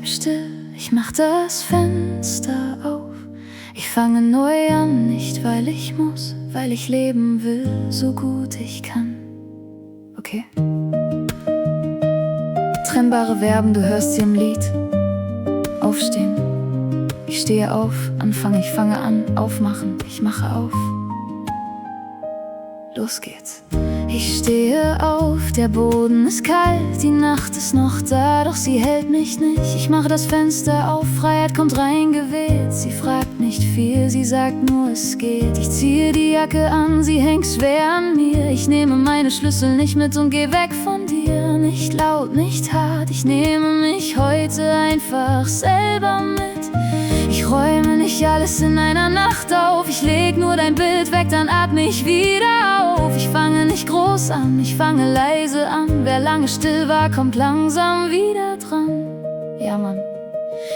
bleib still, ich mach das Fenster auf. Ich fange neu an, nicht weil ich muss, weil ich leben will, so gut ich kann. Okay? Trennbare Verben, du hörst sie im Lied. Aufstehen, ich stehe auf, anfangen, ich fange an, aufmachen, ich mache auf. Los geht's. Ich stehe auf, der Boden ist kalt, die Nacht ist noch da, doch sie hält mich nicht. Ich mache das Fenster auf, Freiheit kommt reingeweht. Sie fragt nicht viel, sie sagt nur, es geht. Ich ziehe die Jacke an, sie hängt schwer an mir. Ich nehme meine Schlüssel nicht mit und geh weg von dir. Nicht laut, nicht hart, ich nehme mich heute einfach selber mit. Ich räume nicht alles in einer Nacht auf. Ich leg nur dein Bild weg, dann atme ich wieder auf. Ich fange nicht groß an, ich fange leise an. Wer lange still war, kommt langsam wieder dran. Ja, Mann.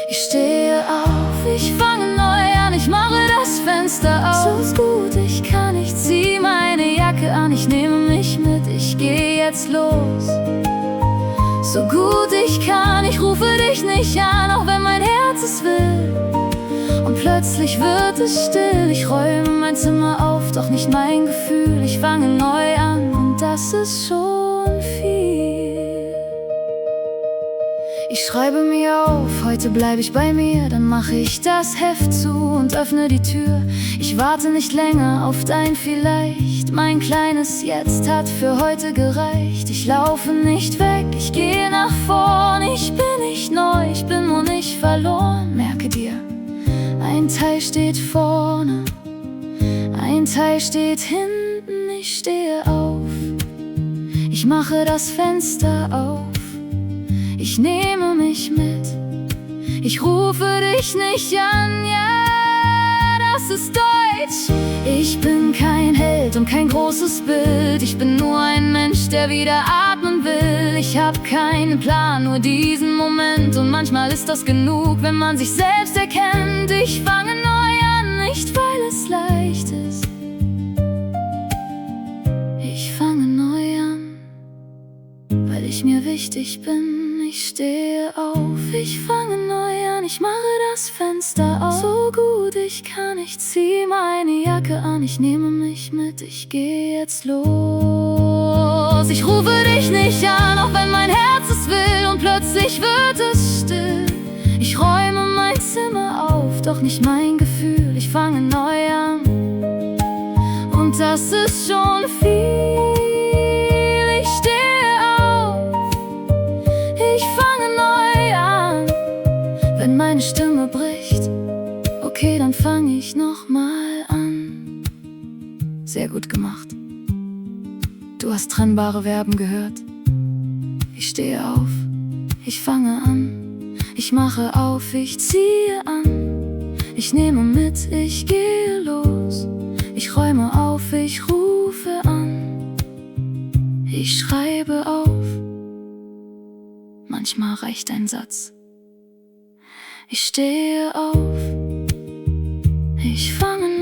Ich stehe auf, ich fange neu an. Ich mache das Fenster auf. So gut ich kann, ich zieh meine Jacke an. Ich nehme mich mit, ich geh jetzt los. So gut ich kann, ich rufe dich nicht an, auch wenn mein Herz es will. Und plötzlich wird es still, ich räume mein Zimmer auf, doch nicht mein Gefühl. Ich fange neu an und das ist schon viel. Ich schreibe mir auf, heute bleibe ich bei mir. Dann mache ich das Heft zu und öffne die Tür. Ich warte nicht länger auf dein Vielleicht. Mein kleines Jetzt hat für heute gereicht. Ich laufe nicht weg, ich gehe nach vorn. Ich bin nicht neu, ich bin nur nicht verloren. Merke dir, ein Teil steht vorne, ein Teil steht hinten. Ich stehe auf, ich mache das Fenster auf. Ich nehme mich mit, ich rufe dich nicht an, ja, das ist Deutsch. Ich bin kein Held und kein großes Bild. Ich bin nur ein Mensch, der wieder atmen will. Ich hab keinen Plan, nur diesen Moment. Und manchmal ist das genug, wenn man sich selbst erkennt. Ich fange neu an, nicht weil es leicht ist. Ich fange neu an, weil ich mir wichtig bin. Ich stehe auf, ich fange neu an, ich mache das Fenster auf. So gut ich kann, ich zieh meine Jacke an, ich nehme mich mit, ich geh jetzt los. Ich rufe dich nicht an, auch wenn mein Herz es will, und plötzlich wird es still. Ich räume mein Zimmer auf, doch nicht mein Gefühl. Ich fange neu an und das ist schon viel. Ich stehe auf, ich fange neu an. Wenn meine Stimme bricht, okay, dann fange ich nochmal an. Sehr gut gemacht. Du hast trennbare Verben gehört. Ich stehe auf, ich fange an, ich mache auf, ich ziehe an. Ich nehme mit, ich gehe los. Ich räume auf, ich rufe an. Ich schreibe auf. Manchmal reicht ein Satz. Ich stehe auf, ich fange